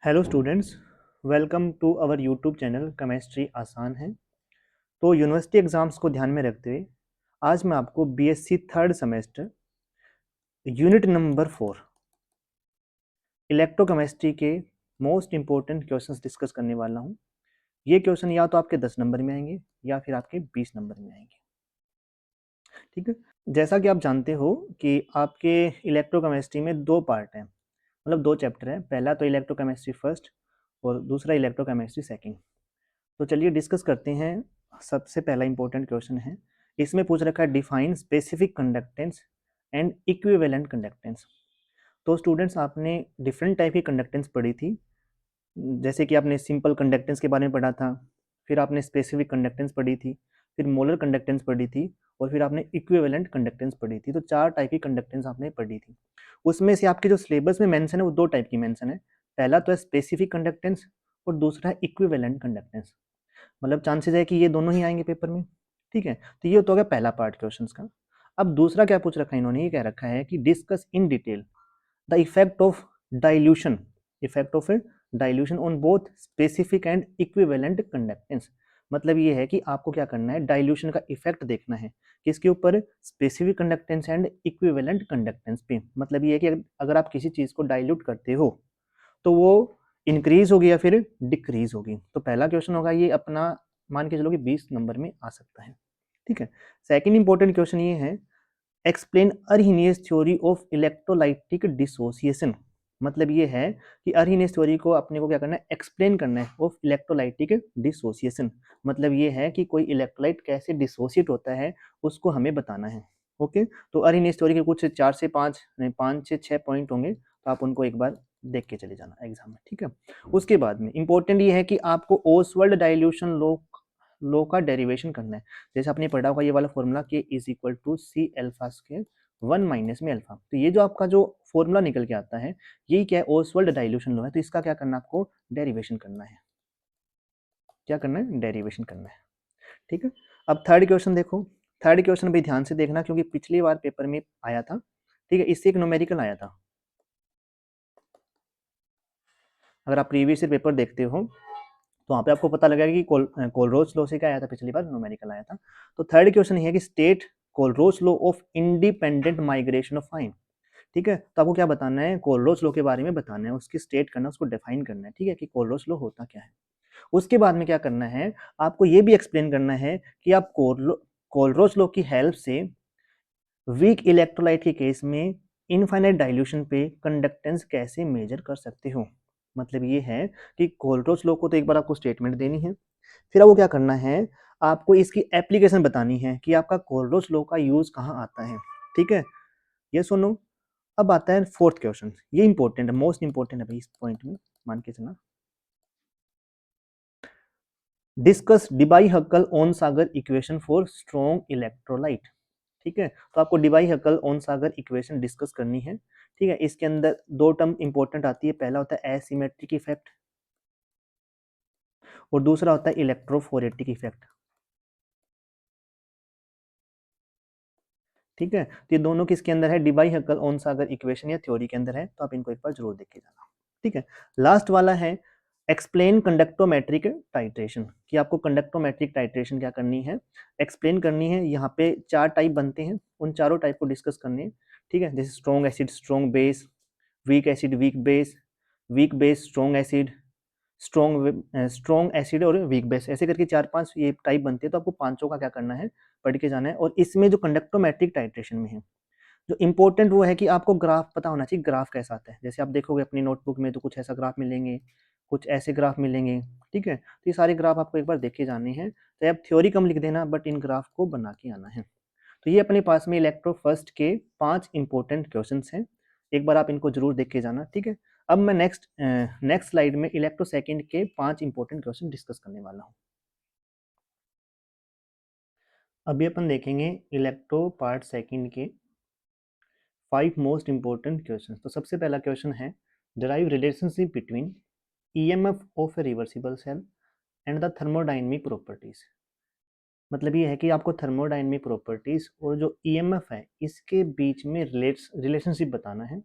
Hello students, welcome to our YouTube channel chemistry आसान है। तो यूनिवर्सिटी एग्जाम्स को ध्यान में रखते हुए आज मैं आपको BSc third semester unit number 4 electrochemistry के मोस्ट इंपॉर्टेंट क्वेश्चंस डिस्कस करने वाला हूं। ये क्वेश्चन या तो आपके 10 नंबर में आएंगे या फिर आपके 20 नंबर में आएंगे। ठीक है, जैसा कि आप जानते हो कि आपके इलेक्ट्रोकेमिस्ट्री में दो पार्ट हैं, मतलब दो चैप्टर हैं। पहला तो इलेक्ट्रोकेमिस्ट्री फर्स्ट और दूसरा इलेक्ट्रोकेमिस्ट्री सेकंड। तो चलिए डिस्कस करते हैं। सबसे पहला इंपॉर्टेंट क्वेश्चन है, इसमें पूछ रखा है define specific conductance and equivalent conductance. तो स्टूडेंट्स, आपने डिफरेंट टाइप की कंडक्टेंस पढ़ी थी, जैसे कि आपने सिंपल कंडक्टेंस के बारे में पढ़ा था, फिर आपने स्पेसिफिक कंडक्टेंस पढ़ी थी, फिर मोलर कंडक्टेंस पढ़ी थी, और फिर आपने इक्विवेलेंट कंडक्टेंस पढ़ी थी। तो चार टाइप की कंडक्टेंस आपने पढ़ी थी। उसमें से आपके जो सिलेबस में मेंशन है वो दो टाइप की मेंशन है। पहला तो है स्पेसिफिक कंडक्टेंस और दूसरा है इक्विवेलेंट कंडक्टेंस। मतलब चांसेस है कि ये दोनों ही आएंगे पेपर में। ठीक है, तो ये तो हो गया पहला पार्ट क्वेश्चंस का। अब दूसरा क्या पूछ रखा है इन्होंने, ये कह रखा है कि discuss in detail the effect of dilution dilution on both specific and equivalent conductance. मतलब ये है कि आपको क्या करना है, डाइल्यूशन का इफेक्ट देखना है किसके ऊपर, specific conductance and equivalent conductance पे। मतलब ये है कि अगर आप किसी चीज को डाइल्यूट करते हो तो वो इंक्रीज होगी या फिर डिक्रीज होगी। तो पहला क्वेश्चन होगा ये अपना, मान के चलो कि 20 नंबर में आ सकता है। ठीक है, सेकंड इंपॉर्टेंट क्वेश्चन ये है, explain Arrhenius theory of electrolytic dissociation. मतलब ये है कि अर्हीनियस थ्योरी को अपने को क्या करना है, एक्सप्लेन करना है ऑफ इलेक्ट्रोलाइटिक डिसोसिएशन। मतलब ये है कि कोई इलेक्ट्रोलाइट कैसे डिसोसिएट होता है उसको हमें बताना है। ओके, तो अर्हीनियस थ्योरी के कुछ 4 से 5 नहीं 5 से 6 पॉइंट होंगे, तो आप उनको एक बार देख के चले जाना एग्जाम में। ठीक है, उसके बाद में इंपॉर्टेंट ये है कि आपको ओसवर्ल्ड डाइल्यूशन लॉ का डेरिवेशन करना है। जैसे आपने पढ़ा होगा ये वाला formula K is equal to C alpha square 1 minus में अल्फा। तो ये जो आपका जो फॉर्मूला निकल के आता है यही क्या है, ओसवर्ल्ड डाइल्यूशन लॉ है। तो इसका क्या करना है, आपको डेरिवेशन करना है। क्या करना है, डेरिवेशन करना है। ठीक है, अब थर्ड क्वेश्चन देखो। थर्ड क्वेश्चन भी ध्यान से देखना क्योंकि पिछली बार पेपर में आया था। ठीक है, इससे एक न्यूमेरिकल आया था। अगर आप प्रीवियस ईयर पेपर देखते हो तो वहाँ पे आपको पता लगेगा कि कोलरोच लॉ से क्या आया था, पिछली बार न्यूमेरिकल आया था। तो थर्ड क्वेश्चन ये है कि state Kohlrausch law of independent migration of fine. ठीक है, तो आपको क्या बताना है, कोलरोच लॉ के बारे में बताना है, उसकी स्टेट करना, उसको डिफाइन करना है। ठीक है, कि कोलरोच लॉ होता क्या है। उसके बाद में क्या करना है, आपको ये भी एक्सप्लेन करना है कि आप कोलरोच लॉ की हेल्प से वीक इलेक्ट्रोलाइट के केस में इनफाइनाइट डाइल्यूशन पे कंडक्टेंस कैसे मेजर कर सकते हो। मतलब ये है कि कोलरोच लॉ को तो एक बार आपको स्टेटमेंट देनी है, फिर आपको क्या करना है, आपको इसकी एप्लीकेशन बतानी है कि आपका कोलरोच लॉ का यूज कहाँ आता है। ठीक है, ये सुनो। अब आता है फोर्थ क्वेश्चन, ये इंपॉर्टेंट है, मोस्ट इंपॉर्टेंट है भाई, इस पॉइंट में मान के चलना। Discuss Debye Huckel Onsager equation for strong electrolyte. ठीक है, तो आपको Debye Huckel Onsager equation discuss करनी है। ठीक है, इसके अंदर दो टर्म इंपॉर्टेंट आती है, पहला होता है एसिमेट्रिक इफेक्ट और दूसरा होता है इलेक्ट्रोफोरेटिक इफेक्ट। ठीक है, तो ये दोनों किसके अंदर है, Debye Huckel Onsager equation या थ्योरी के अंदर है। तो आप इनको एक बार जरूर देख के जाना। ठीक है, लास्ट वाला है एक्सप्लेन कंडक्टोमेट्रिक टाइट्रेशन, कि आपको कंडक्टोमेट्रिक टाइट्रेशन क्या करनी है, एक्सप्लेन करनी है। यहाँ पे 4 टाइप बनते हैं, उन चारों टाइप को डिस्कस करनी है। ठीक है, जैसे strong acid strong base, weak acid weak base, weak base strong acid, strong acid और वीक बेस, ऐसे करके 4-5 ये टाइप बनते हैं। तो आपको पांचों का क्या करना है, पढ़ के जाना है। और इसमें जो कंडक्टोमेट्रिक टाइट्रेशन में है, जो इंपॉर्टेंट वो है कि आपको ग्राफ पता होना चाहिए, ग्राफ कैसा आता है। जैसे आप देखोगे अपनी नोटबुक में तो कुछ ऐसा ग्राफ मिलेंगे, कुछ ऐसे ग्राफ मिलेंगे। ठीक है, तो ये सारे ग्राफ आपको एक बार देखे जाने हैं। तो आप थ्योरी कम लिख देना, बट इन ग्राफ को बना के आना है। तो ये अपने पास में इलेक्ट्रो फर्स्ट के 5 इंपॉर्टेंट क्वेश्चन हैं, एक बार आप इनको जरूर देख के जाना। ठीक है, अब मैं नेक्स्ट स्लाइड में इलेक्ट्रो सेकंड के 5 इंपॉर्टेंट क्वेश्चन डिस्कस करने वाला हूँ। अभी अपन देखेंगे इलेक्ट्रो पार्ट सेकंड के 5 मोस्ट इंपॉर्टेंट क्वेश्चन। तो सबसे पहला क्वेश्चन है, derive relationship between EMF of a reversible cell and the thermodynamic properties. मतलब ये है कि आपको थर्मोडायनेमिक प्रॉपर्टीज और जो ईएमएफ है इसके बीच में रिलेशनशिप बताना है।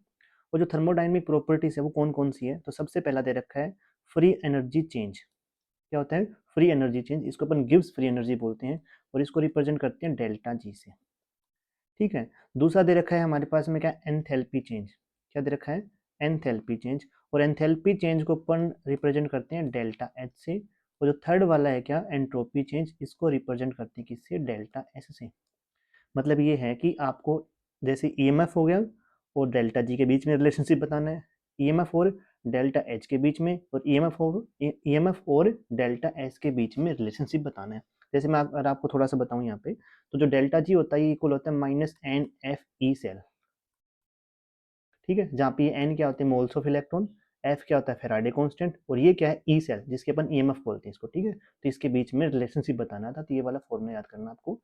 वो जो थर्मोडायनेमिक प्रॉपर्टीज है वो कौन कौन सी है, तो सबसे पहला दे रखा है फ्री एनर्जी चेंज। क्या होता है फ्री एनर्जी चेंज, इसको अपन गिब्स फ्री एनर्जी बोलते हैं और इसको रिप्रेजेंट करते हैं डेल्टा जी से। ठीक है, दूसरा दे रखा है हमारे पास में क्या, एंथैल्पी चेंज। क्या दे रखा है, एंथैल्पी चेंज, और एंथैल्पी चेंज को अपन रिप्रेजेंट करते हैं डेल्टा एच से। और जो थर्ड वाला है क्या, एंट्रोपी चेंज, इसको रिप्रेजेंट करते हैं किससे, डेल्टा एस से। मतलब ये है कि आपको जैसे ईएमएफ हो गया और डेल्टा जी के बीच में रिलेशनशिप बताना है, ईएमएफ और डेल्टा एच के बीच में, और ईएमएफ और डेल्टा एस के बीच में रिलेशनशिप बताना है। जैसे मैं अगर आपको थोड़ा सा बताऊं यहाँ पे, तो जो डेल्टा जी होता है ये इक्वल होता है minus N F E cell. ठीक है, जहाँ पे एन क्या होते हैं, मोल्स ऑफ इलेक्ट्रॉन, एफ क्या होता है, फेराडे कांस्टेंट, और ये क्या है, ई सेल, जिसके अपन ईएमएफ बोलते हैं इसको। ठीक है, तो इसके बीच में रिलेशनशिप बताना था, तो ये वाला फॉर्मूला याद करना आपको।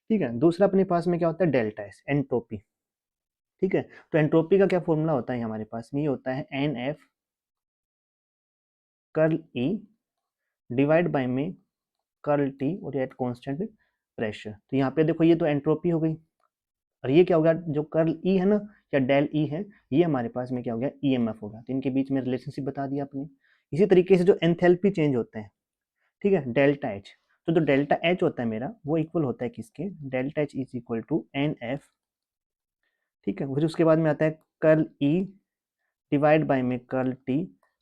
ठीक है, दूसरा अपने पास में क्या होता है, डेल्टा एस, एंट्रोपी। ठीक है, तो एंट्रोपी का क्या फॉर्मूला होता है हमारे पास में, ये होता है N F curl E divide by में कर्ल टी, और एट कांस्टेंट प्रेशर। तो यहाँ पे देखो ये तो एंट्रोपी हो गई, और ये क्या हो गया, जो कर्ल ई है ना या डेल ई है, ये हमारे पास में क्या हो गया, ईएमएफ हो गया। तो इनके बीच में रिलेशनशिप बता दिया आपने। इसी तरीके से जो एंथैल्पी चेंज होते हैं, ठीक है, डेल्टा एच, तो जो डेल्टा एच होता है मेरा वो इक्वल होता है किसके, delta H is equal to N F. ठीक है, फिर उसके बाद में आता है कर्ल ई डिवाइड बाय में curl T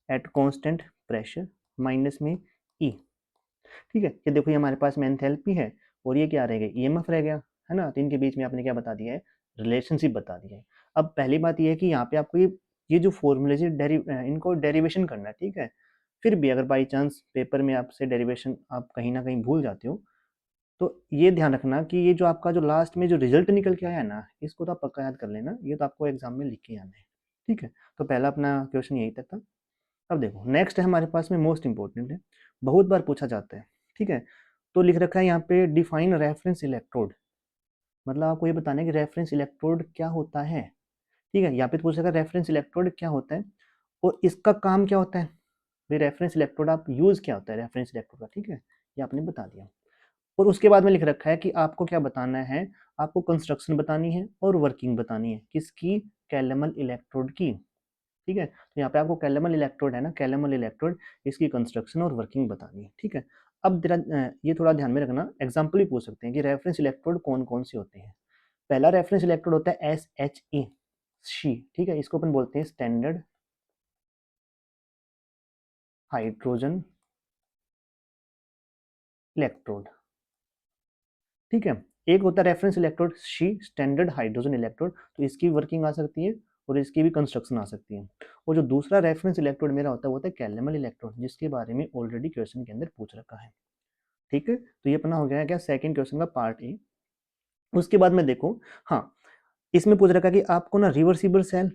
at constant pressure minus में ई। ठीक है, ये देखो ये हमारे पास में एंथैल्पी है और ये क्या रह गया, ईएमएफ रह गया, है ना। तो इनके बीच में आपने क्या बता दिया है, रिलेशनशिप बता दिया है। अब पहली बात ये है कि यहाँ पे आपको ये जो फॉर्मूले इनको डेरिवेशन करना है। ठीक है, फिर भी अगर बाई चांस पेपर में आपसे डेरिवेशन आप कहीं ना कहीं भूल जाते हो, तो ये ध्यान रखना कि ये जो आपका जो लास्ट में जो रिजल्ट निकल के आया ना, इसको तो आप पक्का याद कर लेना, ये तो आपको एग्जाम में लिख के आना है। ठीक है, तो पहला अपना क्वेश्चन यही तक था। अब देखो नेक्स्ट है हमारे पास में, मोस्ट इंपॉर्टेंट है, बहुत बार पूछा जाता है। ठीक है, तो लिख रखा है यहाँ पे डिफाइन रेफरेंस इलेक्ट्रोड। मतलब आपको ये बताना है कि रेफरेंस इलेक्ट्रोड क्या होता है। ठीक है, यहाँ पे पूछ रखा है रेफरेंस इलेक्ट्रोड क्या होता है और इसका काम क्या होता है। भाई रेफरेंस इलेक्ट्रोड आप यूज क्या होता है रेफरेंस इलेक्ट्रोड का, ठीक है, ये आपने बता दिया। और उसके बाद में लिख रखा है कि आपको क्या बताना है, आपको कंस्ट्रक्शन बतानी है और वर्किंग बतानी है किसकी, कैलेमल इलेक्ट्रोड की। ठीक है, तो यहाँ पे आपको कैलेमल इलेक्ट्रोड है ना, कैलेमल इलेक्ट्रोड, इसकी कंस्ट्रक्शन और वर्किंग बतानी है। ठीक है, अब ये थोड़ा ध्यान में रखना, एग्जाम्पल भी पूछ सकते हैं कि रेफरेंस इलेक्ट्रोड कौन कौन से होते हैं। पहला रेफरेंस इलेक्ट्रोड होता है एस एच ई शी। ठीक है, इसको अपन बोलते हैं स्टैंडर्ड हाइड्रोजन इलेक्ट्रोड। ठीक है, एक होता है reference electrode she, standard hydrogen electrode, तो इसकी वर्किंग आ सकती है और इसकी भी कंस्ट्रक्शन आ सकती है। और जो दूसरा रेफरेंस इलेक्ट्रोड मेरा होता है वो होता है कैलेमल इलेक्ट्रोड, जिसके बारे में ऑलरेडी क्वेश्चन के अंदर पूछ रखा है। ठीक है, तो ये अपना हो गया है क्या, सेकंड क्वेश्चन का पार्ट ए। उसके बाद में देखो, हाँ, इसमें पूछ रखा है कि आपको ना रिवर्सिबल सेल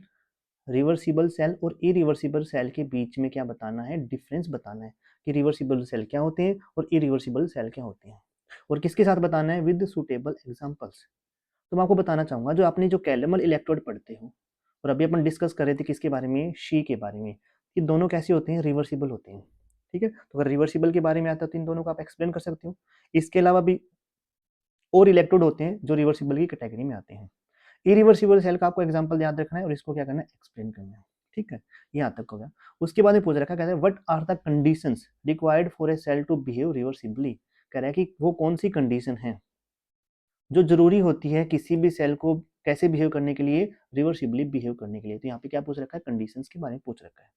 और इरिवर्सिबल सेल के बीच में क्या बताना है, डिफरेंस बताना है कि रिवर्सिबल सेल क्या होते हैं और इरिवर्सिबल सेल क्या होते हैं, और किसके साथ बताना है, विद सुटेबल एग्जांपल्स। तो मैं आपको बताना चाहूंगा, जो आपने जो कैलेमल इलेक्ट्रोड पढ़ते हो और अभी अपन डिस्कस कर रहे थे किसके बारे में, शी के बारे में, ये दोनों कैसे होते हैं, रिवर्सिबल होते हैं। ठीक है, तो अगर रिवर्सिबल के बारे में आता है तो इन दोनों को आप एक्सप्लेन कर सकते हो। इसके अलावा भी और इलेक्ट्रोड होते हैं जो रिवर्सिबल की कैटेगरी में आते हैं। इरिवर्सिबल सेल का आपको एग्जांपल याद रखना है और इसको क्या करना है, एक्सप्लेन करना है। ठीक है, यहाँ तक हो गया। उसके बाद में पूछ रखा, कहता है what are the conditions required for a cell to behave reversibly. कह रहा है कि वो कौन सी कंडीशन है जो जरूरी होती है किसी भी सेल को कैसे बिहेव करने के लिए, रिवर्सिबली बिहेव करने के लिए। तो यहाँ पे क्या पूछ रखा है, कंडीशंस के बारे में पूछ रखा है।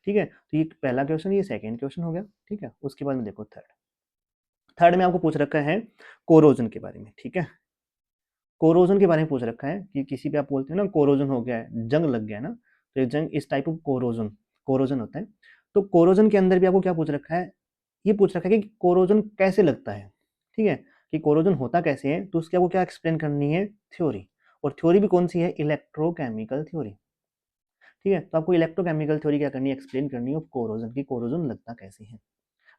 ठीक है, तो ये पहला क्वेश्चन, ये सेकंड क्वेश्चन हो गया। ठीक है, उसके बाद में देखो थर्ड, थर्ड में आपको पूछ रखा है कोरोजन के बारे में। ठीक है, कोरोजन के बारे में पूछ रखा है कि किसी पे आप बोलते हैं ना कोरोजन हो गया है, जंग लग गया है ना, तो ये जंग इस टाइप ऑफ कोरोजन कोरोजन होता है। तो कोरोजन के अंदर भी आपको क्या पूछ रखा है, ये पूछ रखा है कि कोरोजन कैसे लगता है। ठीक है, कि कोरोजन होता कैसे है, तो उसके आपको क्या एक्सप्लेन करनी है, थ्योरी। और थ्योरी भी कौन सी है, इलेक्ट्रोकेमिकल थ्योरी। ठीक है, तो आपको इलेक्ट्रोकेमिकल थ्योरी क्या करनी है, एक्सप्लेन करनी है कोरोजन की, कोरोजन लगता कैसे है।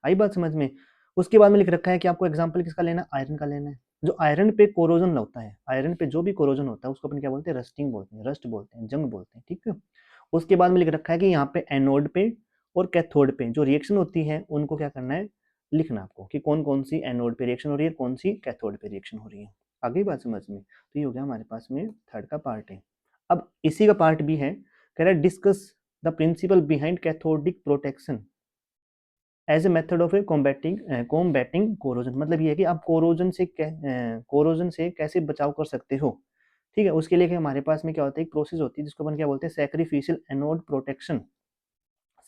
आई बात समझ में। उसके बाद में लिख रखा है कि आपको एग्जाम्पल किसका लेना है, आयरन का लेना है। जो आयरन पे कोरोजन लगता है, आयरन पे जो भी कोरोजन होता है उसको अपन क्या बोलते हैं, रस्टिंग बोलते हैं, रस्ट बोलते हैं, जंग बोलते हैं। ठीक है, उसके बाद में लिख रखा है कि यहाँ पे एनोड पे और कैथोड पे जो रिएक्शन होती है उनको क्या करना है, लिखना आपको कि कौन कौन सी एनोड पे रिएक्शन हो रही है, कौन सी कैथोड पे रिएक्शन हो रही है। आगे बात समझ में। तो ये हो गया हमारे पास में थर्ड का पार्ट है। अब इसी का पार्ट भी है, कह रहा है discuss the principle behind cathodic protection as a method of a combating corrosion. मतलब ये है कि आप कोरोजन से कैसे बचाव कर सकते हो। ठीक है, उसके लिए हमारे पास में क्या होता है, एक प्रोसेस होती है जिसको अपन क्या बोलते हैं, sacrificial anode protection,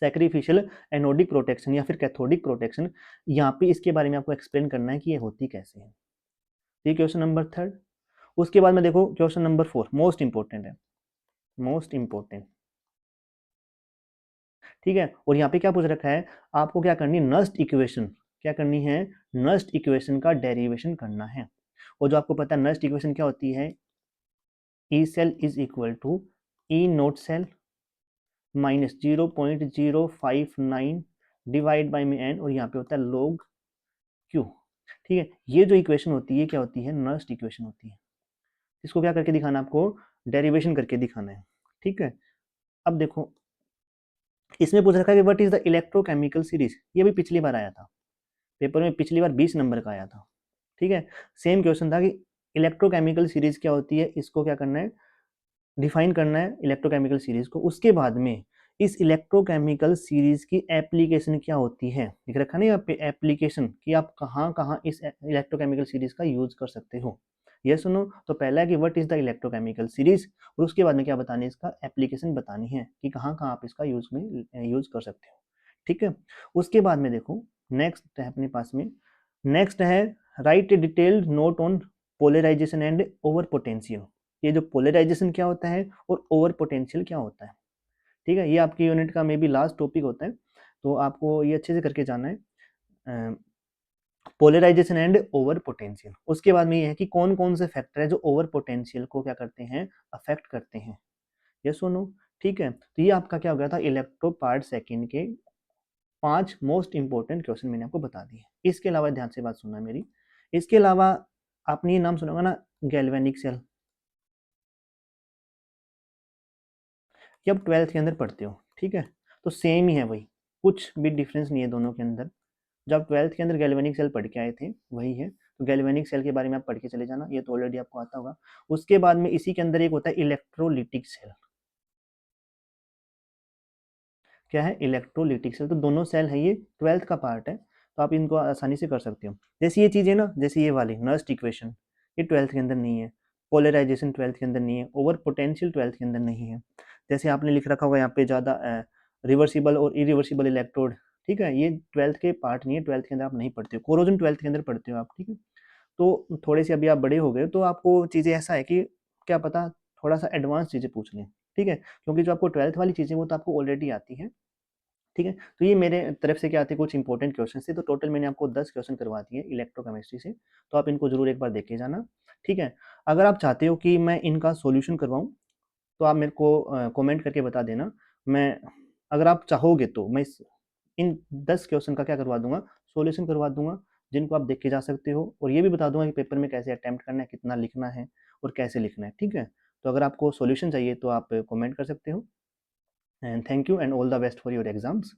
sacrificial anodic protection या फिर कैथोडिक प्रोटेक्शन। यहाँ पे इसके बारे में आपको एक्सप्लेन करना है कि ये होती कैसे है। ये क्वेश्चन नंबर 3। उसके बाद में देखो क्वेश्चन नंबर 4 मोस्ट इंपॉर्टेंट है, मोस्ट इंपॉर्टेंट। ठीक है, और यहाँ पे क्या पूछ रखा है, आपको क्या करनी है, नस्ट इक्वेशन, क्या करनी है, नस्ट इक्वेशन का डेरिवेशन करना है। और जो आपको पता है नस्ट इक्वेशन क्या होती है, E cell is equal to E naught cell minus 0.059 divide by में एन, और यहाँ पे होता है log क्यू। ठीक है, ये जो इक्वेशन होती है क्या होती है, नस्ट इक्वेशन होती है। इसको क्या करके दिखाना है आपको, डेरिवेशन करके दिखाना है। ठीक है, अब देखो इसमें पूछ रखा है कि what is the electrochemical series. ये भी पिछली बार आया था पेपर में, पिछली बार 20 नंबर का आया था। ठीक है, सेम क्वेश्चन था कि इलेक्ट्रोकेमिकल सीरीज क्या होती है, इसको क्या करना है, डिफाइन करना है इलेक्ट्रोकेमिकल सीरीज को। उसके बाद में इस इलेक्ट्रोकेमिकल सीरीज की एप्लीकेशन क्या होती है, लिख रखा नहीं यहाँ पे एप्लीकेशन, कि आप कहाँ कहाँ इस इलेक्ट्रोकेमिकल सीरीज का यूज कर सकते हो। ये सुनो, तो पहला है कि what is the electrochemical series, और उसके बाद में क्या बतानी है, इसका एप्लीकेशन बतानी है कि कहाँ कहाँ आप इसका यूज कर सकते हो। ठीक है, उसके बाद में देखो नेक्स्ट है अपने पास में, नेक्स्ट है write a detailed note on polarization and over potential. ये जो पोलराइजेशन क्या होता है और ओवर पोटेंशियल क्या होता है। ठीक है, ये आपकी यूनिट का मे बी लास्ट टॉपिक होता है, तो आपको ये अच्छे से करके जाना है, पोलराइजेशन एंड ओवर पोटेंशियल। उसके बाद में ये है कि कौन कौन से फैक्टर है जो ओवर पोटेंशियल को क्या करते हैं, अफेक्ट करते हैं। ये सुनो, ठीक है, तो ये आपका क्या हो गया था, इलेक्ट्रो पार्ट सेकेंड के 5 मोस्ट इंपॉर्टेंट क्वेश्चन मैंने आपको बता दिए। इसके अलावा ध्यान से बात सुनना मेरी, इसके अलावा आपने ये नाम सुना होगा ना, गैल्वेनिक सेल। ये आप 12th के अंदर पढ़ते हो। ठीक है, तो सेम ही है वही, कुछ भी डिफरेंस नहीं है दोनों के अंदर। जब आप 12th के अंदर गैल्वेनिक सेल पढ़ के आए थे वही है, तो गैल्वेनिक सेल के बारे में आप पढ़ के चले जाना, ये तो ऑलरेडी आपको आता होगा। उसके बाद में इसी के अंदर एक होता है इलेक्ट्रोलिटिक सेल। क्या है, इलेक्ट्रोलिटिक सेल। तो दोनों सेल है, ये 12th का पार्ट है, तो आप इनको आसानी से कर सकते हो। जैसे ये चीज़ है ना, जैसे ये वाली नर्स्ट इक्वेशन, ये 12th के अंदर नहीं है। पोलराइजेशन 12th के अंदर नहीं है। ओवर पोटेंशियल 12th के अंदर नहीं है। जैसे आपने लिख रखा होगा यहाँ पे ज़्यादा रिवर्सिबल और इरिवर्सिबल इलेक्ट्रोड, ठीक है, ये 12th के पार्ट नहीं है, 12th के अंदर आप नहीं पढ़ते हो। कोरोजन 12th के अंदर पढ़ते हो आप। ठीक है, तो थोड़े से अभी आप बड़े हो गए, तो आपको चीज़ें ऐसा है कि क्या पता थोड़ा सा एडवांस चीज़ें पूछ लें। ठीक है, क्योंकि जो आपको 12th वाली चीज़ें वो तो आपको ऑलरेडी आती हैं। ठीक है, तो ये मेरे तरफ से क्या आते हैं, कुछ इंपॉर्टेंट क्वेश्चन थे। तो टोटल मैंने आपको 10 क्वेश्चन करवा दिए इलेक्ट्रोकेमिस्ट्री से, तो आप इनको जरूर एक बार देख के जाना। ठीक है, अगर आप चाहते हो कि मैं इनका सॉल्यूशन करवाऊं, तो आप मेरे को कमेंट करके बता देना। मैं, अगर आप चाहोगे तो मैं इन 10 क्वेश्चन का क्या करवा दूंगा, सॉल्यूशन करवा दूंगा, जिनको आप देख के जा सकते हो। और ये भी बता दूंगा कि पेपर में कैसे अटेम्प्ट करना है, कितना लिखना है और कैसे लिखना है। ठीक है, तो अगर आपको सॉल्यूशन चाहिए तो आप कमेंट कर सकते हो। And thank you and all the best for your exams.